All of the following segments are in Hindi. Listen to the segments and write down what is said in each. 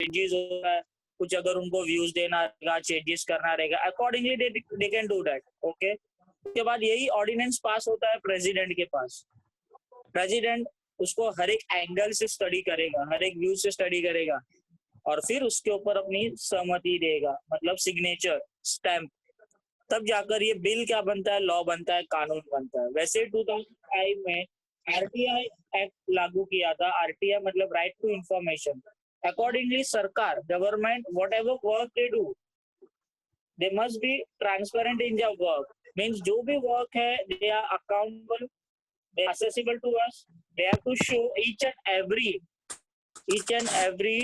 चेंजेस होता है, कुछ अगर उनको व्यूज देना रहेगा, चेंजेस करना रहेगा, accordingly they can do that. Okay, उसके बाद यही ऑर्डिनेंस पास होता है प्रेसिडेंट के पास। प्रेसिडेंट उसको हर एक एंगल से स्टडी करेगा, हर एक व्यू से स्टडी करेगा, और फिर उसके ऊपर अपनी सहमति देगा, मतलब सिग्नेचर, स्टैम्प, तब जाकर ये बिल क्या बनता है, लॉ बनता है, कानून बनता है। वैसे 2005 में आरटीआई एक्ट लागू किया था। आरटीआई मतलब राइट टू इंफॉर्मेशन। अकॉर्डिंगली सरकार, government, whatever work they do, they must be transparent in their work. Means जो भी वर्क है, they are accountable, they are accessible to us, they have to show each and every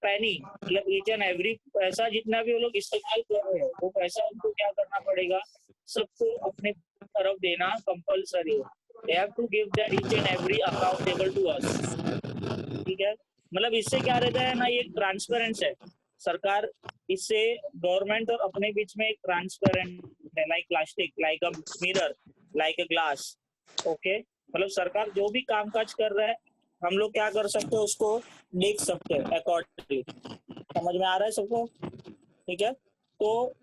penny, मतलब each and every पैसा जितना भी वो लोग इस्तेमाल कर रहे हैं, वो पैसा उनको क्या करना पड़ेगा, सबको अपने तरफ देना कंपल्सरी है। They have to give that each and every accountable to us। ठीक है, मतलब इससे क्या रहता है ना, ये ट्रांसपेरेंस है। सरकार इससे गवर्नमेंट और अपने बीच में एक ट्रांसपेरेंट है, like plastic, like a mirror, like a glass. Okay, मतलब सरकार जो भी कामकाज कर रहा है, हम लोग क्या कर सकते हैं, उसको देख सकते हैं अकॉर्डिंगली। समझ में आ रहा है सबको? ठीक है, तो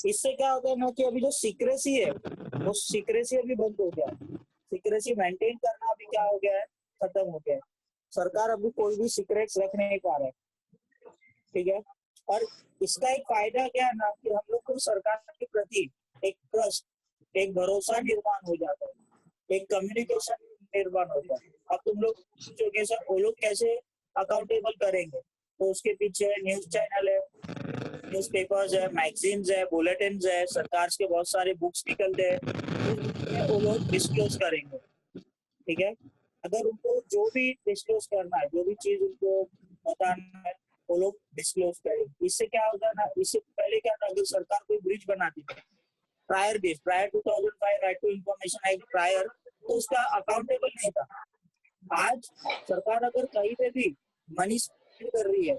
इससे क्या होता है ना कि अभी जो सीक्रेसी है, वो सीक्रेसी अभी बंद हो गया। सीक्रेसी मेंटेन करना अभी क्या हो गया है, खत्म हो गया है। सरकार अभी कोई भी सीक्रेट्स रख नहीं पा रहा है। ठीक है, और इसका एक फायदा क्या है ना कि हम लोग को सरकार के प्रति एक ट्रस्ट, एक भरोसा निर्माण हो जाता है, एक कम्युनिकेशन निर्माण होता है। अब तुम लोग सोचोगे सर वो लोग कैसे अकाउंटेबल करेंगे, तो उसके पीछे न्यूज चैनल है, न्यूज़पेपर्स है, मैगजीन्स है, बुलेटिन्स है, सरकार के बहुत सारे बुक्स निकलते हैं, वो लोग डिस्क्लोज करेंगे। ठीक है, अगर उनको जो भी डिस्क्लोज करना है, जो भी चीज उनको बताना है, वो लोग डिस्क्लोज करेंगे। इससे क्या होता है ना, इससे पहले क्या था, अगर सरकार कोई ब्रिज बनाती थी, prior 2005 right to information act prior, तो उसका अकाउंटेबल नहीं था। आज सरकार अगर कहीं पे भी मनी स्पेंड कर रही है,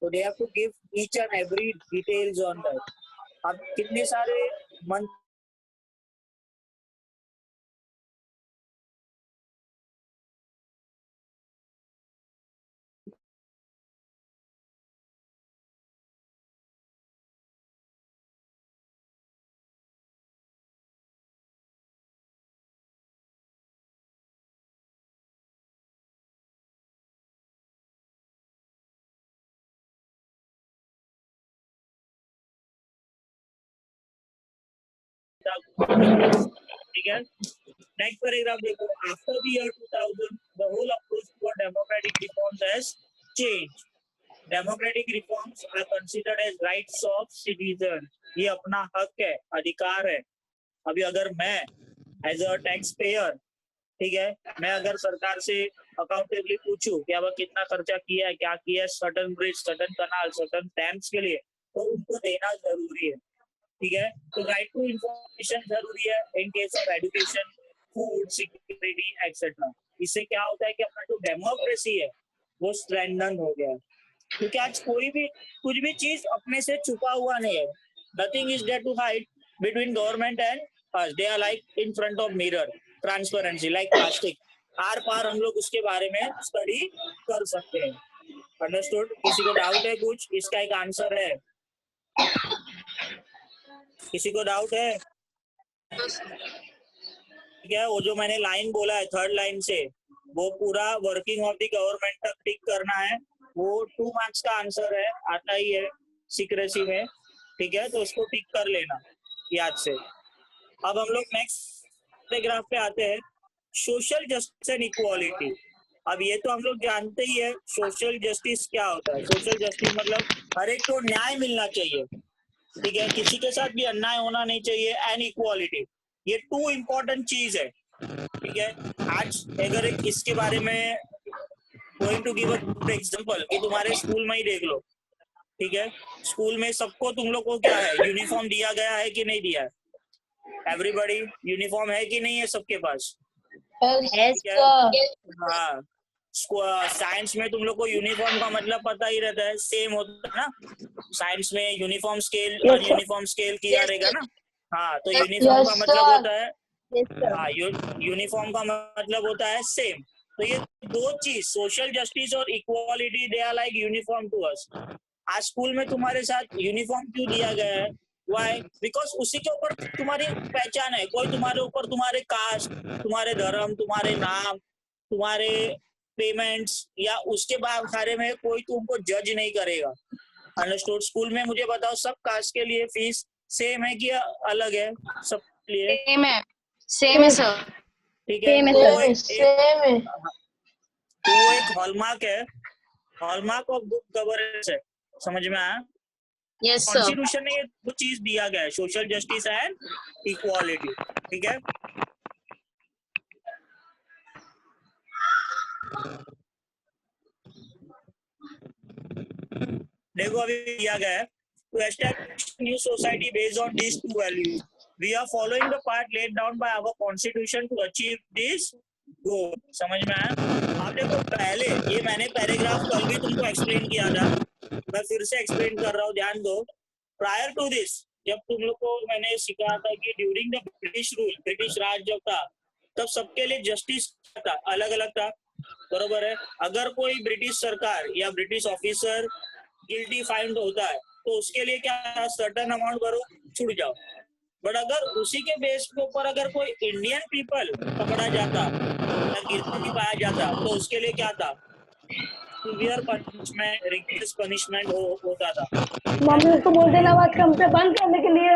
तो they have to give each and every details on that. अब कितने सारे मंथ ठीक है, नेक्स्ट पैराग्राफ देखो। After the year 2000 the whole approach to democratic reforms has change. Democratic reforms are considered as rights of citizen. ये अपना हक है, अधिकार है। अभी अगर मैं एज अ टैक्स पेयर, ठीक है, मैं अगर सरकार से अकाउंटेबली पूछूं कि अब कितना खर्चा किया है, क्या किया है, सर्टन ब्रिज, सर्टन कनाल, सर्टन डैम्स के लिए, तो उनको देना जरूरी है। ठीक है, तो राइट टू इंफॉर्मेशन जरूरी है in case of education, food security etcetera. इससे क्या होता है कि अपना जो डेमोक्रेसी है वो स्ट्रेंथन हो गया है, क्योंकि आज कोई भी कुछ भी चीज अपने से छुपा हुआ नहीं है। Nothing is there to hide between government and us. They are like in front of mirror, transparency like plastic. आर पार हम लोग उसके बारे में स्टडी कर सकते हैं। अंडरस्टूड? किसी को डाउट है कुछ? इसका एक आंसर है, किसी को डाउट है? ठीक है, वो जो मैंने लाइन बोला है थर्ड लाइन से, वो पूरा वर्किंग ऑफ द गवर्नमेंट तक टिक करना है। वो 2 मार्क्स का आंसर है, आता ही है सीक्रेसी में। ठीक है, तो उसको टिक कर लेना याद से। अब हम लोग नेक्स्ट पैराग्राफ पे आते हैं, सोशल जस्टिस एंड इक्वालिटी। अब ये तो हम लोग जानते ही है, सोशल जस्टिस क्या होता है। सोशल जस्टिस मतलब हर एक को न्याय मिलना चाहिए। ठीक है, किसी के साथ भी अन्याय होना नहीं चाहिए। एंड इक्वालिटी, ये 2 इम्पोर्टेंट चीज है। ठीक है, आज अगर इसके बारे में going to give a good example कि तुम्हारे स्कूल में ही देख लो। ठीक है, स्कूल में सबको तुम लोग को क्या है, यूनिफॉर्म दिया गया है कि नहीं दिया है? एवरीबॉडी यूनिफॉर्म है कि नहीं है सबके पास? ठीक है, हाँ। साइंस में तुम लोग को यूनिफॉर्म का मतलब पता ही रहता है, सेम होता है ना। साइंस में यूनिफॉर्म स्केल, अनयूनिफॉर्म स्केल किया रहेगा ना। हाँ, तो यूनिफॉर्म का मतलब होता है, हाँ, यूनिफॉर्म का मतलब होता है सेम। तो ये 2 चीज, सोशल जस्टिस और equality, they are like uniform to us. आज स्कूल में तुम्हारे साथ यूनिफॉर्म क्यों दिया गया है? वाई? बिकॉज उसी के ऊपर तुम्हारी पहचान है। कोई तुम्हारे ऊपर तुम्हारे कास्ट, तुम्हारे धर्म, तुम्हारे नाम, तुम्हारे पेमेंट्स या उसके बारे में कोई तुमको जज नहीं करेगा। अंडरस्टूड? स्कूल में मुझे बताओ, सब कास्ट के लिए फीस सेम है कि अलग है? सब लिए सेम है सर। ठीक है। वो एक हॉलमार्क है, हॉलमार्क ऑफ गुड गवर्नेंस है। समझ में आया? Yes sir. कॉन्स्टिट्यूशन में ये दो चीज दिया गया है, सोशल जस्टिस एंड इक्वालिटी। ठीक है। देखो अभी दिया गया है, to establish new society based on these two values, we are following the path laid down by our constitution to achieve this goal। समझ में आया? आप देखो, पहले ये मैंने पैराग्राफ कल भी तुमको एक्सप्लेन किया था, मैं फिर से एक्सप्लेन कर रहा हूँ, ध्यान दो। प्रायर टू दिस, जब तुम लोग को मैंने सिखाया था कि during the British rule, British राज जब था, तब सबके लिए जस्टिस था, अलग अलग था, बरोबर है। अगर कोई ब्रिटिश सरकार या ब्रिटिश ऑफिसर गिल्टी फाइंड होता है तो उसके लिए क्या, सर्टेन अमाउंट भरो, छूट जाओ। बट अगर उसी के बेस के ऊपर अगर कोई इंडियन पीपल पकड़ा जाता या गिल्टी पाया जाता तो उसके लिए क्या था, सीवियर पनिशमेंट, रिगरस पनिशमेंट होता था। मम्मी उसको बोल देना आवाज कम से बंद करने के लिए।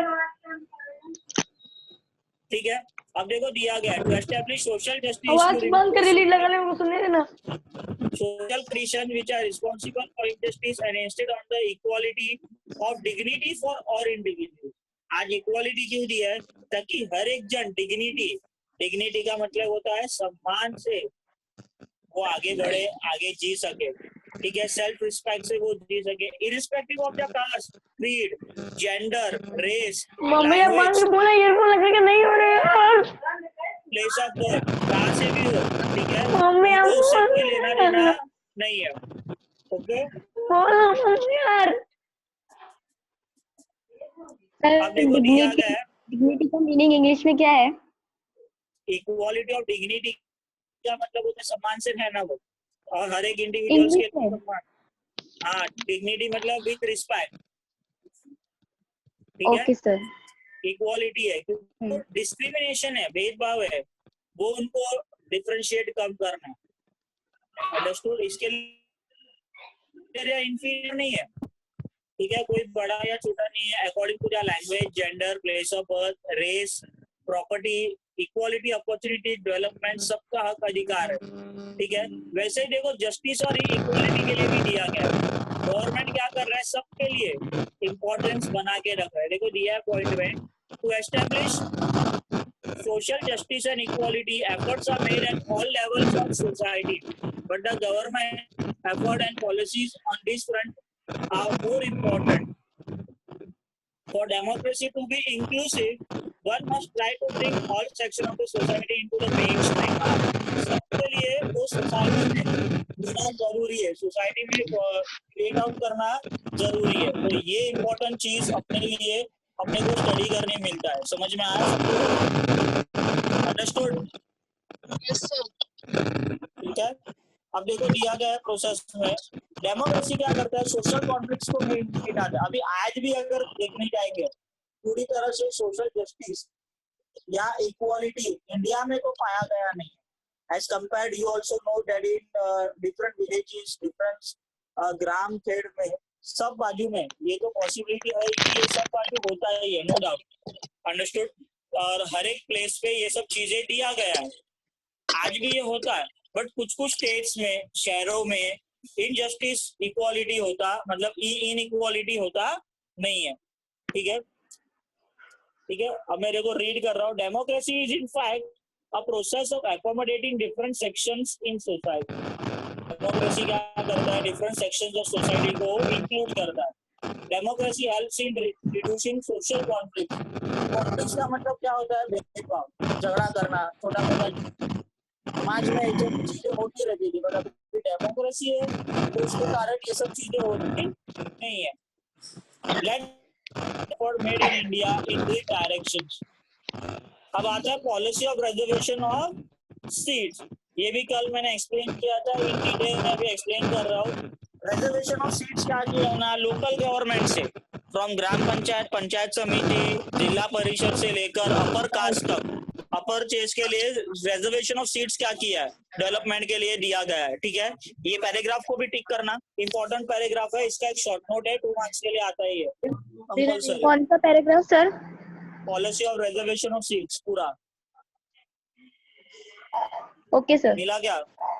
ठीक है। अब देखो दिया गया है, टू एस्टैब्लिश सोशल जस्टिस, आवाज बंद कर, रिलीज लगाने में सुनने देना। social conditions which are responsible for injustice and instead on the equality of dignity for all individuals। आज इक्वालिटी क्यों दिया है? ताकि हर एक जन डिग्निटी, डिग्निटी का मतलब होता है सम्मान से वो आगे बढ़े, आगे जी सके। ठीक है। सेल्फ रिस्पेक्ट से वो जी सके, irrespective of the caste, creed, gender, race, mummy अब बंद बोला, ईयरफोन लगा के नहीं हो रहे यार। प्लेस ऑफ बर्थ, कहाँ से भी हो। ठीक है। मम्मी तो उससे कोई लेना देना नहीं है। ओके। यार अब देखो दिया गया है, डिग्निटी का मीनिंग इंग्लिश में क्या है? इक्वालिटी ऑफ डिग्निटी का मतलब होता है सम्मान से रहना, वो और हर एक इंडिविजुअल्स के सम्मान। हाँ, डिग्निटी मतलब विद रिस्पेक्ट। ठीक है। Okay sir. इक्वालिटी है, डिस्क्रिमिनेशन है, भेदभाव है, वो उनको डिफरेंशिएट कम करना। अंडरस्टूड? इसके लिए इंफीरियर नहीं है। ठीक है। कोई बड़ा या छोटा नहीं है, according to the language, gender, place of birth, race, property, equality, opportunity, development, सबका हक अधिकार है। ठीक है। वैसे ही देखो जस्टिस और इक्वालिटी के लिए भी दिया गया है। गवर्नमेंट क्या कर रहा है, सबके लिए इंपॉर्टेंस बना के रख रहा है। देखो दिया है पॉइंट में, to establish social justice and equality, efforts are made at all levels of society, but the government effort and policies on this front are more important. For democracy to be inclusive, one must try to bring all sections of the society into the mainstream। सबके लिए वो सोसाइटी में होना जरूरी है, सोसाइटी में क्रिएट आउट करना जरूरी है। तो ये इम्पोर्टेंट चीज अपने लिए अपने को स्टडी करने मिलता है। समझ में आया सबको? अंडरस्टूड? Yes sir. ठीक है। अब देखो दिया गया है प्रोसेस में, डेमोक्रेसी क्या करता है, सोशल कॉन्फ्लिक्ट्स को मिटाता है। अभी आज भी अगर देखने जाएंगे पूरी तरह से सोशल जस्टिस या इक्वालिटी इंडिया में तो पाया गया नहीं। As compared, you also know that in different villages, different ग्राम खेड़ में, सब बाजू में ये तो पॉसिबिलिटी है कि ये सब बाजू होता ही है, नो डाउट। अंडरस्टूड? और हर एक प्लेस पे ये सब चीजें दिया गया है, आज भी ये होता है। बट कुछ कुछ स्टेट्स में, शहरों में इनजस्टिस, इक्वालिटी होता, मतलब इनइक्वालिटी होता नहीं है। ठीक है। ठीक है। अब मैं देखो रीड कर रहा हूँ, democracy is in fact a process of accommodating different sections in society। Democracy क्या करता है, डिफरेंट सेक्शंस ऑफ सोसाइटी को इंक्लूड करता है। Democracy helps in reducing social conflict. Conflict का मतलब क्या होता है, भेदभाव, झगड़ा करना, छोटा मोटा समाज में जो चीजें होती रहती थी, मतलब डेमोक्रेसी है तो उसके कारण ये सब चीजें होती नहीं है। Let made in India in this directions. अब आता है policy of reservation of seats. ये भी कल मैंने एक्सप्लेन किया था, इन डिटेल में भी एक्सप्लेन कर रहा हूँ। रिजर्वेशन ऑफ सीट्स क्या किया ना, लोकल गवर्नमेंट से, फ्रॉम ग्राम पंचायत, पंचायत समिति, जिला परिषद से लेकर अपर कास्ट तक, अपर चेस के लिए रिजर्वेशन ऑफ सीट्स क्या किया है, डेवलपमेंट के लिए दिया गया है। ठीक है, ये पैराग्राफ को भी टिक करना, इंपॉर्टेंट पैराग्राफ है, इसका एक शॉर्ट नोट है, 2 मार्क्स के लिए आता ही है कंपल्सरी। कौन सा paragraph sir? Policy of reservation of seats पूरा ओके सर। मिला क्या?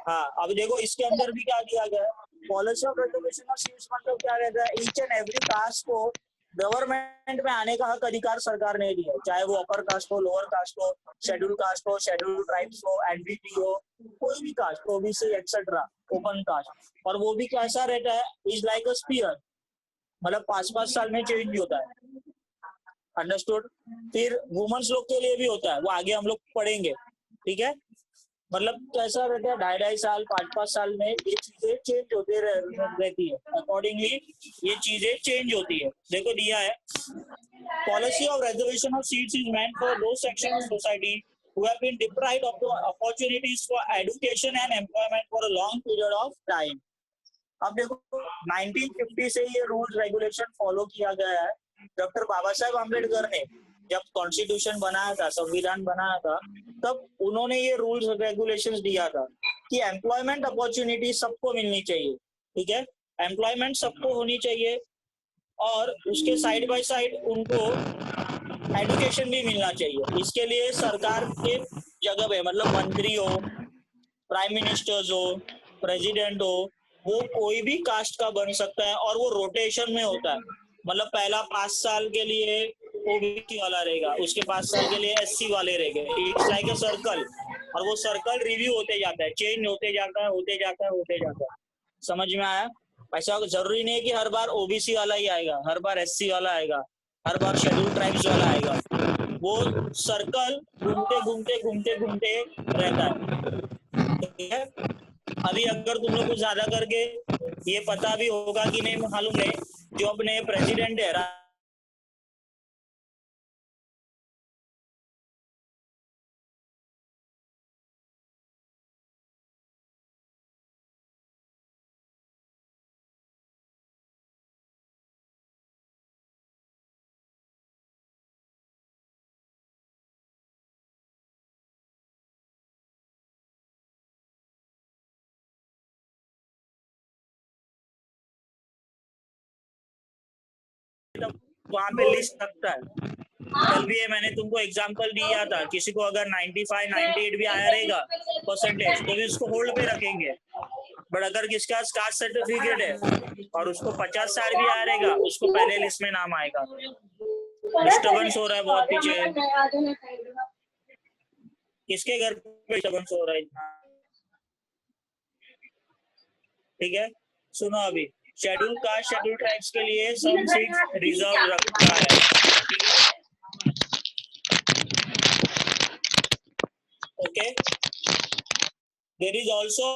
हाँ, अब देखो इसके अंदर भी क्या दिया गया है, policy of reservation of seats मतलब क्या रहता है, ईच एंड एवरी कास्ट को गवर्नमेंट में आने का हक अधिकार सरकार ने दिया, चाहे वो अपर कास्ट हो, लोअर कास्ट हो, शेड्यूल कास्ट हो, शेड्यूल ट्राइब्स हो, एनडीटी हो, कोई भी caste, OBC etcetera, open caste. और वो भी कैसा रहता है, इज लाइक अ स्पीयर, मतलब 5-5 साल में चेंज होता है, अंडरस्टूड। फिर वुमेन्स लोग के लिए भी होता है, वो आगे हम लोग पढ़ेंगे। ठीक है, मतलब कैसा रहता है, 2.5 साल 5-5 साल में ये चीजें चेंज होते रहती है, अकॉर्डिंगली ये चीजें चेंज होती है। देखो दिया है, policy of reservation of seats is meant for those section of society who have been deprived of the opportunities for education and employment for a long period of time। अब देखो 1950 से ये रूल्स रेगुलेशन फॉलो किया गया है। डॉक्टर बाबा साहेब अम्बेडकर ने जब कॉन्स्टिट्यूशन बनाया था, संविधान बनाया था, तब उन्होंने ये रूल्स रेगुलेशंस दिया था कि एम्प्लॉयमेंट अपॉर्चुनिटी सबको मिलनी चाहिए। ठीक है, एम्प्लॉयमेंट सबको होनी चाहिए और उसके साइड बाय साइड उनको एजुकेशन भी मिलना चाहिए। इसके लिए सरकार के जगह पे, मतलब मंत्री हो, प्राइम मिनिस्टर्स हो, प्रेसिडेंट हो, वो कोई भी कास्ट का बन सकता है और वो रोटेशन में होता है। मतलब पहला 5 साल के लिए ओबीसी वाला रहेगा, उसके 5 साल के लिए एससी वाले रहेंगे। इट्स लाइक अ सर्कल, और वो सर्कल रिव्यू होते जाता है, चेंज होते जाता है, होते जाता है, होते जाता है। समझ में आया? ऐसा जरूरी नहीं है कि हर बार ओबीसी वाला ही आएगा, हर बार एससी वाला आएगा, हर बार शेड्यूल ट्राइब्स वाला आएगा। वो सर्कल घूमते घूमते घूमते घूमते रहता है। ठीक है, अभी अगर तुम लोग को ज्यादा करके ये पता भी होगा कि नहीं मालूम नहीं, जो अपने प्रेसिडेंट है वहां पे लिस्ट लगता है। कल भी मैंने तुमको एग्जांपल दिया था, किसी को अगर 95 98 भी आया रहेगा परसेंटेज तो भी उसको होल्ड पे रखेंगे। बट अगर किसका कास्ट सर्टिफिकेट है और उसको 50 साल भी आया रहेगा, उसको पहले लिस्ट में नाम आएगा। डिस्टर्बेंस हो रहा है बहुत पीछे, किसके घर पे डिस्टर्बेंस हो रहा है इतना? ठीक है, सुनो अभी, शेड्यूल कास्ट शेड्यूल ट्राइब्स के लिए सम सीट्स रिजर्व रखा है। Okay, there is also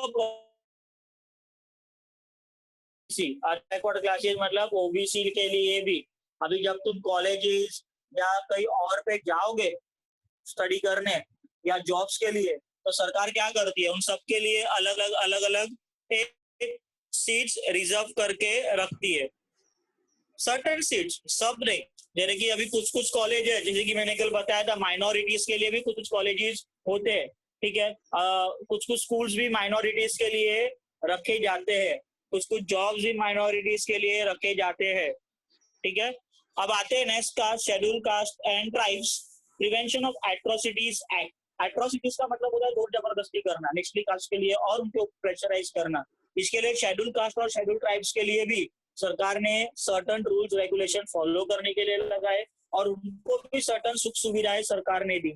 backward classes, मतलब ओबीसी के लिए भी। अभी जब तुम कॉलेजेस या कहीं और पे जाओगे स्टडी करने या जॉब्स के लिए, तो सरकार क्या करती है, उन सब के लिए अलग अलग सीट्स रिजर्व करके रखती है। सर्टेन सीट्स, सब नहीं, जैसे कि अभी कुछ कुछ कॉलेज है, जैसे कि मैंने कल बताया था, माइनॉरिटीज के लिए भी कुछ कॉलेजेस होते हैं। ठीक है, कुछ कुछ स्कूल्स भी माइनॉरिटीज के लिए रखे जाते हैं, कुछ कुछ जॉब्स भी माइनॉरिटीज के लिए रखे जाते हैं। ठीक है, अब आते हैं next caste, schedule caste and tribes, prevention of atrocities act. Atrocities का मतलब होता है जोर जबरदस्ती करना निचली कास्ट के लिए और उनको प्रेशराइज करना। इसके लिए शेड्यूल कास्ट और शेड्यूल ट्राइब्स के लिए भी सरकार ने सर्टन रूल्स रेगुलेशन फॉलो करने के लिए लगाए और उनको भी सर्टन सुख सुविधाएं सरकार ने दी।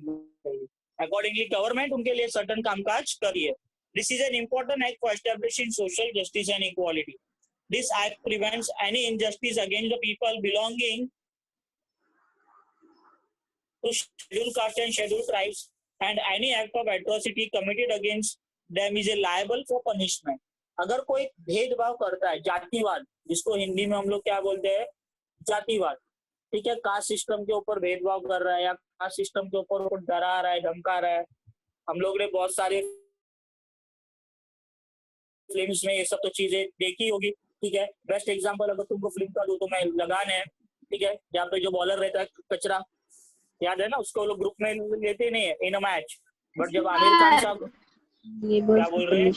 अकॉर्डिंगली गवर्नमेंट उनके लिए सर्टन कामकाज करी है। This is an important act for establishing social justice and equality. This act prevents any injustice against the people belonging to scheduled caste and scheduled tribes, and any act of atrocity committed against them is liable for punishment। अगर कोई भेदभाव करता है, जातिवाद, जिसको हिंदी में हम लोग क्या बोलते हैं, जातिवाद। ठीक है, कास्ट सिस्टम के ऊपर भेदभाव कर रहा है या कास्ट सिस्टम के ऊपर डरा रहा है, धमका रहा है। हम लोग ने बहुत सारे फिल्म्स में ये सब तो चीजें देखी होगी। ठीक है। बेस्ट एग्जांपल अगर तुमको फिल्म का दूं तो मैं लगान है, ठीक है, जहाँ पे जो बॉलर रहता है कचरा, याद है ना, उसको लोग ग्रुप में लेते नहीं है इन अ मैच, बट जब आमिर खान साहब, क्या बोल रहे हैं,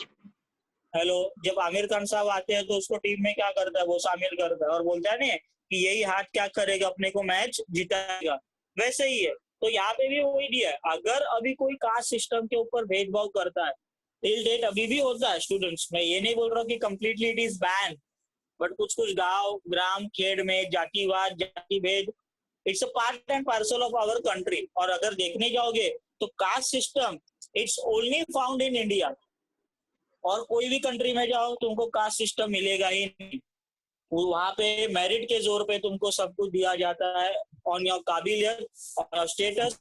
हेलो, जब आमिर खान साहब आते हैं तो उसको टीम में क्या करता है, वो शामिल करता है और बोलता है नहीं कि यही हाथ क्या करेगा, अपने को मैच जिताएगा। वैसे ही है, तो यहाँ पे भी वही दिया है। अगर अभी कोई कास्ट सिस्टम के ऊपर भेदभाव करता है, टिल डेट अभी भी होता है स्टूडेंट्स, मैं ये नहीं बोल रहा कि completely it is ban, but कुछ कुछ गांव ग्राम खेड़ में जातिवाद जाति भेद, it's a part and parcel of our country. और अगर देखने जाओगे तो caste system it's only found in India, और कोई भी कंट्री में जाओ तुमको कास्ट सिस्टम मिलेगा ही नहीं। वहां पे मेरिट के जोर पे तुमको सब कुछ दिया जाता है, ऑन योर काबिलियत, on your status,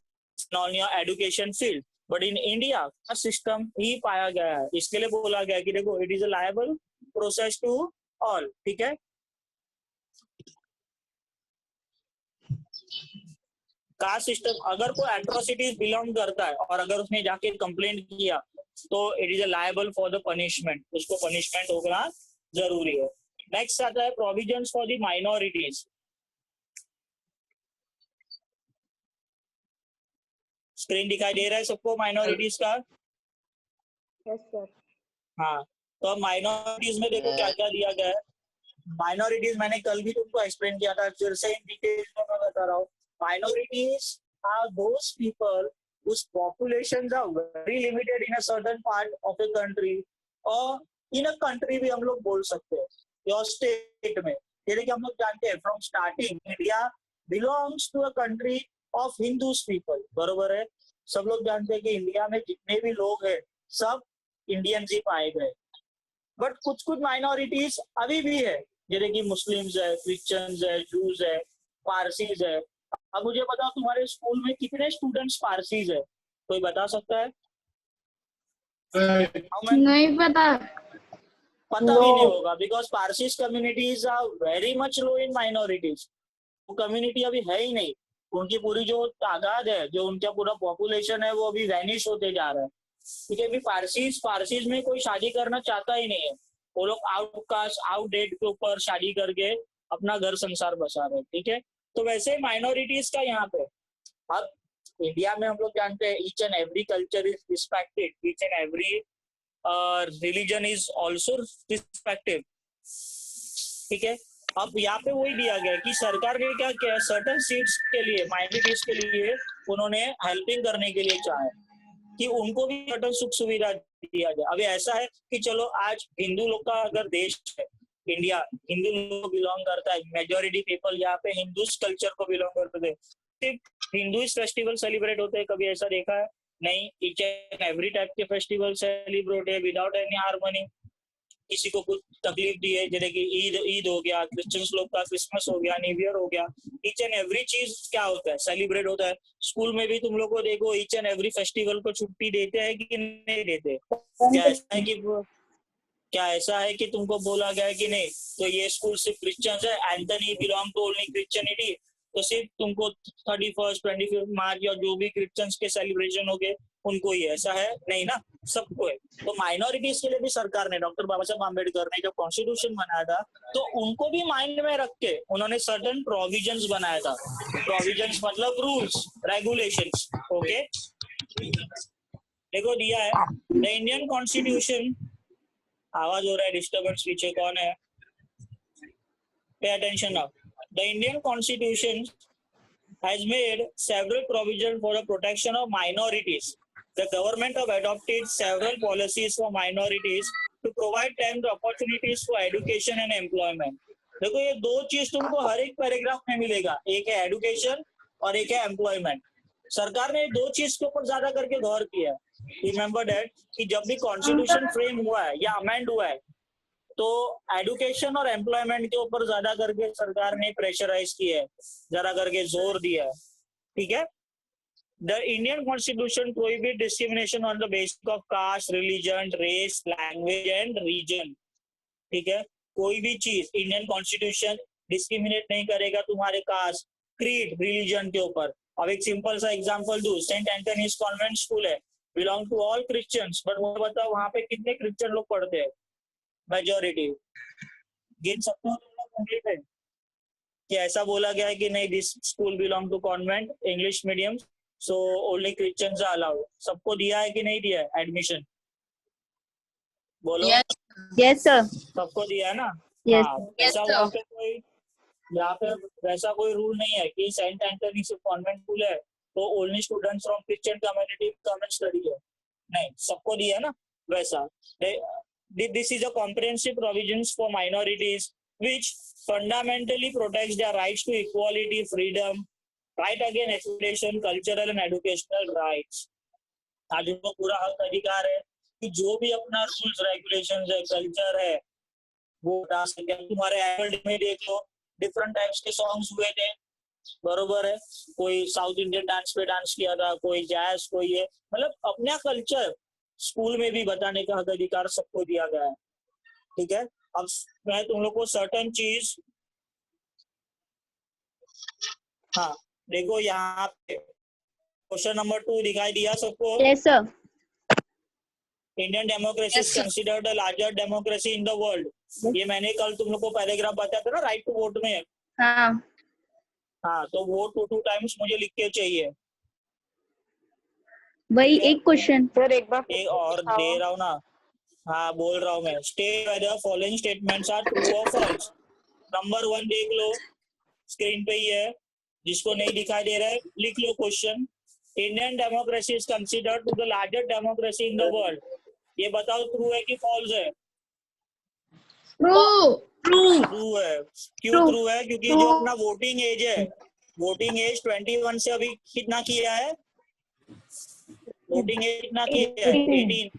on your education field. But in India caste system ही पाया गया है, इसके लिए बोला गया है कि देखो it is a liable process to all, ठीक है। कास्ट सिस्टम, अगर कोई एट्रोसिटीज बिलोंग करता है और अगर उसने जाके कंप्लेंट किया तो it is a liable for the punishment, उसको पनिशमेंट होना जरूरी है। नेक्स्ट आता है provisions for the minorities. Screen दिखाई दे रहा है सबको माइनॉरिटीज का? Yes sir. हाँ, तो अब माइनॉरिटीज में देखो क्या क्या दिया गया है। माइनॉरिटीज मैंने कल भी तुमको एक्सप्लेन किया था, फिर से इन डिटेल में मैं बता रहा हूँ। Minorities are those people whose populations are very limited in a certain part of a country, और इन अ कंट्री भी हम लोग बोल सकते हैं, योर स्टेट में। जैसे कि हम लोग जानते हैं from starting India belongs to a country of Hindus people, बरोबर है। सब लोग जानते हैं कि इंडिया में जितने भी लोग हैं सब इंडियंस ही पाए गए, बट कुछ कुछ माइनॉरिटीज अभी भी है, जैसे कि मुस्लिम्स है, क्रिश्चियंस है, जूस है, पारसीज है। अब मुझे बताओ तुम्हारे स्कूल में कितने स्टूडेंट्स पारसीज है, कोई बता सकता है? नहीं पता। पता भी नहीं होगा, because Parsis communities are very much low in minorities. वो कम्युनिटी अभी है ही नहीं, उनकी पूरी जो तादाद है, जो उनका पूरा पॉपुलेशन है, वो अभी वैनिश होते जा रहा है। ठीक है, अभी पारसीज में कोई शादी करना चाहता ही नहीं है, वो लोग आउटकास्ट आउटडेट के ऊपर शादी करके अपना घर संसार बसा रहे हैं, ठीक है। तो वैसे माइनॉरिटीज का यहाँ पे, अब इंडिया में हम लोग जानते हैं each and every culture is respected, each and every religion is also respected, ठीक है। अब यहाँ पे वही दिया गया कि सरकार ने क्या किया, सर्टन सीट्स के लिए माइनॉरिटीज के लिए उन्होंने हेल्पिंग करने के लिए चाहा कि उनको भी सर्टन सुख सुविधा दिया जाए। अभी ऐसा है कि चलो आज हिंदू लोग का अगर देश है इंडिया, हिंदू लोग बिलोंग करता है, मेजोरिटी पीपल यहाँ पे हिंदू कल्चर को बिलोंग करते थे, सिर्फ हिंदू फेस्टिवल सेलिब्रेट होते हैं, कभी ऐसा देखा है? नहीं, ईच एंड एवरी टाइप के फेस्टिवल सेलिब्रेट है विदाउट एनी हार्मनी। किसी को कुछ तकलीफ दी है, जैसे कि ईद हो गया, क्रिश्चियंस लोग का क्रिसमस हो गया, न्यू ईयर हो गया, ईच एंड एवरी चीज क्या होता है, सेलिब्रेट होता है। स्कूल में भी तुम लोग को देखो ईच एंड एवरी फेस्टिवल को छुट्टी देते हैं कि नहीं देते? क्या ऐसा है कि तुमको बोला गया है कि नहीं तो ये स्कूल सिर्फ क्रिश्चियंस है, Anthony belong to only Christianity, तो सिर्फ तुमको 31st 25 मार्च या जो भी क्रिश्चियंस के सेलिब्रेशन हो गए उनको ही, ऐसा है नहीं ना, सबको है। तो माइनॉरिटीज के लिए भी सरकार ने, डॉक्टर बाबा साहब आम्बेडकर ने जब कॉन्स्टिट्यूशन बनाया था तो उनको भी माइंड में रख के उन्होंने सर्टन प्रोविजंस बनाया था। प्रोविजंस मतलब रूल्स रेगुलेशंस, ओके। देखो दिया है द इंडियन कॉन्स्टिट्यूशन, आवाज हो रहा है डिस्टर्बेंस, पीछे कौन है? Pay attention now. The Indian Constitution has made several provisions for the protection of minorities. The government have adopted several policies for minorities to provide them the opportunities for education and employment. देखो ये दो चीज तुमको हर एक पैराग्राफ में मिलेगा, एक है एडुकेशन और एक है एम्प्लॉयमेंट। सरकार ने दो चीज के ऊपर ज्यादा करके गौर किया। रिमेंबर दैट कि जब भी कॉन्स्टिट्यूशन फ्रेम हुआ है या अमेंड हुआ है तो एडुकेशन और एम्प्लॉयमेंट के ऊपर ज्यादा करके सरकार ने प्रेशराइज किया है, ज्यादा करके जोर दिया है, ठीक है। The Indian constitution prohibit discrimination on the basis of caste, religion, race, language and region, ठीक है। कोई भी चीज इंडियन कॉन्स्टिट्यूशन डिस्क्रिमिनेट नहीं करेगा तुम्हारे कास्ट, क्रीड, रिलीजन के ऊपर। अब एक सिंपल सा एग्जांपल दूं, सेंट एंथनीज कॉन्वेंट स्कूल है, belong to all Christians, but वो बताओ वहां पे कितने क्रिश्चियन लोग पढ़ते हैं? मेजोरिटी। गिन सकते हो तुम लोग उंगली पे कि ऐसा बोला गया है कि नहीं this school belong to convent English medium so only Christians are allowed? सबको दिया है कि नहीं दिया है एडमिशन? बोलो। Yes. Yes, sir. सबको दिया है ना? Yes. हाँ, Yes, ऐसा sir. वहाँ पे कोई यहाँ पे वैसा कोई रूल नहीं है कि सेंट एंटनी सिर्फ कॉन्वेंट स्कूल है तो only students from Christian community come and study है। नहीं, सबको दिया है ना वैसा। This is a comprehensive provisions for minorities which fundamentally protects their rights to equality, freedom, right again education, cultural and educational rights. आज उनको पूरा हक अधिकार है कि जो भी अपना रूल्स रेगुलेशंस है, कल्चर है, वो बता सके। तुम्हारे एनुअल डे में देख लो डिफरेंट टाइप्स के सॉन्ग्स हुए थे, बरोबर है। कोई साउथ इंडियन डांस पे डांस किया था, कोई जैज, कोई ये, मतलब अपना कल्चर स्कूल में भी बताने का हक अधिकार सबको दिया गया है। ठीक है, अब मैं तुम लोग को सर्टेन चीज, हाँ देखो यहाँ पे क्वेश्चन नंबर 2 दिखाई दिया सबको? Yes, sir. Indian democracy Yes, is sir. Considered the largest democracy in the world. ये मैंने कल तुम लोग को पैराग्राफ बताया था ना राइट टू वोट में। हाँ हाँ, तो वोट 2 टाइम्स मुझे लिख के चाहिए। वही एक क्वेश्चन। सर एक बार एक और दे रहा हूँ ना, हाँ बोल रहा हूँ मैं। State whether following statements are true और फॉल्स। नंबर 1 देख लो, स्क्रीन पे ही है, जिसको नहीं दिखाई दे रहा है लिख लो question. Indian democracy is considered to the largest democracy in the world. ये बताओ ट्रू है कि फॉल्स है? True. True. ट्रू है। क्यों True. ट्रू है? क्योंकि जो अपना वोटिंग एज है, वोटिंग एज 21 से अभी कितना किया है? वोटिंग एज कितना किया है? 18।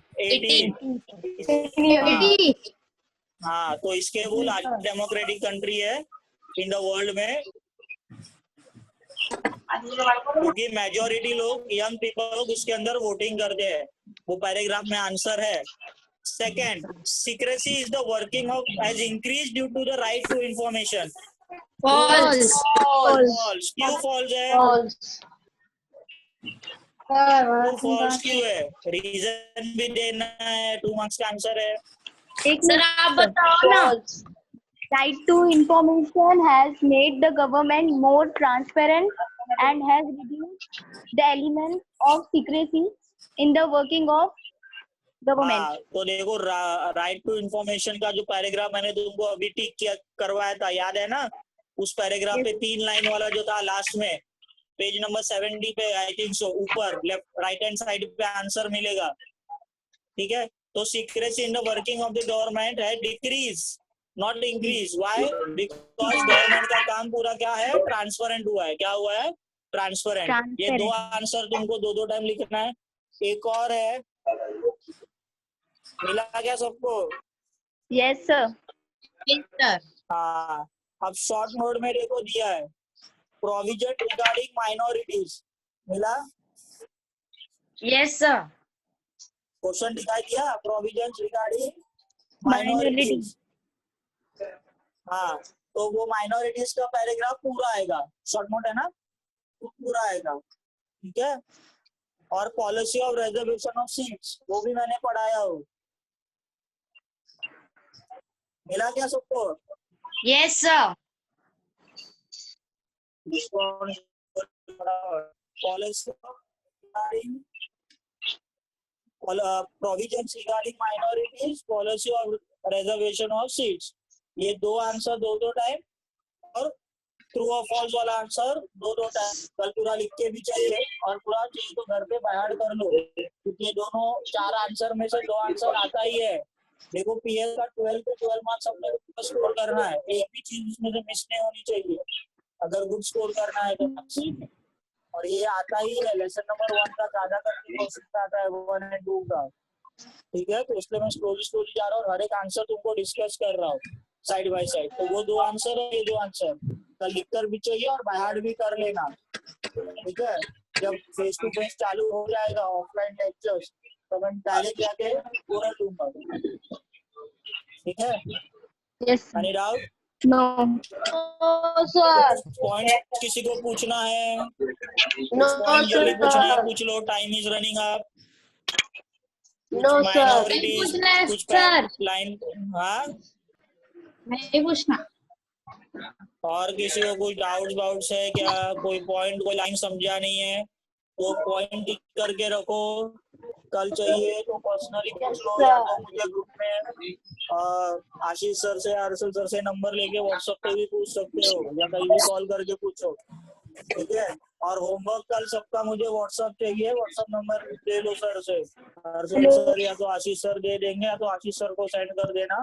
80. हाँ, तो इसके वो लार्जेस्ट डेमोक्रेटिक कंट्री है इन द वर्ल्ड में, क्योंकि मेजोरिटी लोग यंग पीपल लोग उसके अंदर वोटिंग करते हैं। वो पैराग्राफ में आंसर है। Second, secrecy is the working of has increased due to the right to information. False. False. क्यों false है? क्यों false क्यों है? रीजन भी देना है। 2 मार्क्स का आंसर है। एक Sir, आप बताओ ना. Right to information has made the government more transparent and has reduced the element of secrecy in the working of government. हाँ, तो देखो राइट टू इंफॉर्मेशन का जो पैराग्राफ मैंने तुमको अभी टिक किया करवाया था, याद है ना? उस पैराग्राफ पे 3 लाइन वाला जो था लास्ट में, पेज नंबर 70 पे आई थिंक सो, ऊपर लेफ्ट राइट हैंड साइड पे आंसर मिलेगा। ठीक है, तो secrecy in the working of the government है decrease not increase. Why? Because government का काम पूरा क्या है? ट्रांसपेरेंट हुआ है। क्या हुआ है? ट्रांसपेरेंट। ये 2 आंसर तुमको 2 टाइम लिखना है। एक और है, मिला क्या सबको? Yes, sir. Yes, sir. हाँ, अब शॉर्ट नोट में देखो दिया है प्रोविजन रिगार्डिंग माइनॉरिटीज। मिला? Yes, sir. क्वेश्चन दिखाई दिया, प्रोविजन रिगार्डिंग माइनॉरिटीज। हाँ, तो वो माइनॉरिटीज का पैराग्राफ पूरा आएगा। शॉर्ट नोट है ना, तो पूरा आएगा। ठीक है, और policy of reservation of seats वो भी मैंने पढ़ाया हो। मिला क्या सबको? Yes, sir. Policy regarding provisions regarding minorities, policy of reservation of seats। ये 2 आंसर 2 टाइम, और ट्रू और फॉल्स वाला आंसर 2 टाइम। कल पूरा लिख के भी चाहिए, और पूरा चाहिए तो घर पे बाहर कर लो, क्योंकि ये दोनों 4 आंसर में से 2 आंसर आता ही है। देखो पीएल का 12 पे 12 मार्क्स अपने को स्कोर करना है, एक भी चीज उसमें से मिस नहीं होनी चाहिए अगर गुड स्कोर करना है तो। और ये आता ही है लेसन नंबर 1 का ज्यादा करके क्वेश्चन आता है 1 और 2 का। ठीक है, तो इसलिए मैं स्लोली जा रहा हूँ, हर एक आंसर तुमको डिस्कस कर रहा हूँ साइड बाय साइड। तो वो 2 आंसर है, ये 2 आंसर कल लिख कर भी चाहिए और बाहर भी कर लेना। ठीक है, जब फेस टू फेस चालू हो जाएगा ऑफलाइन लेक्चर्स, तो मैं डायरेक्ट जाके पूरा लूंगा। ठीक है? Yes. Any doubt? No. Sir point किसी को पूछना है? नो पॉइंट जल्दी पूछना है, सर पूछ लो, time is running up. No sir minorities पूछना है, कुछ सर। लाइन, हाँ नहीं पूछना। और किसी को कोई डाउट्स है क्या? कोई पॉइंट कोई लाइन समझा नहीं है तो पॉइंट टिक करके रखो। कल चाहिए तो पर्सनली पूछ लो या तो मुझे ग्रुप में आशीष सर से आरसल सर से नंबर लेके व्हाट्सएप पे भी पूछ सकते हो या कहीं भी कॉल करके पूछो, ठीक है। और होमवर्क कल सबका मुझे व्हाट्सएप चाहिए, व्हाट्सएप नंबर ले लो सर से। आरसल सर या तो आशीष सर दे देंगे या तो आशीष सर को सेंड कर देना।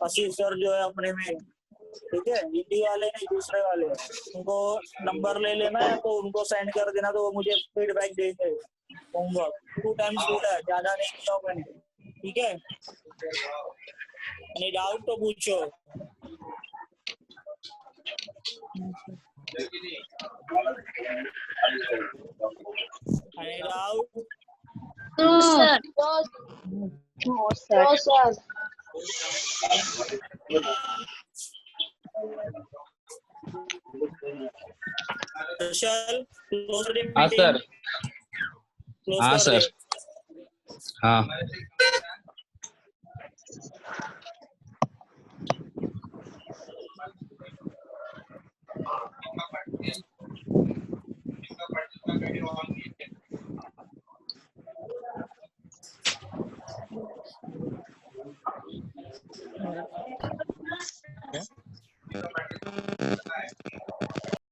आशीष सर जो है अपने में, ठीक है, हिंदी वाले नहीं दूसरे वाले, उनको नंबर ले लेना या तो उनको सेंड कर देना तो वो मुझे फीडबैक देंगे। होमवर्क 2 टाइम्स गुड है, ज्यादा नहीं किया मैंने, ठीक है। any डाउट तो पूछो। any doubt? No, sir. No, sir. चल क्लोज द हाँ मीटिंग, सर, क्लोज हाँ कर दे। सर, हाँ।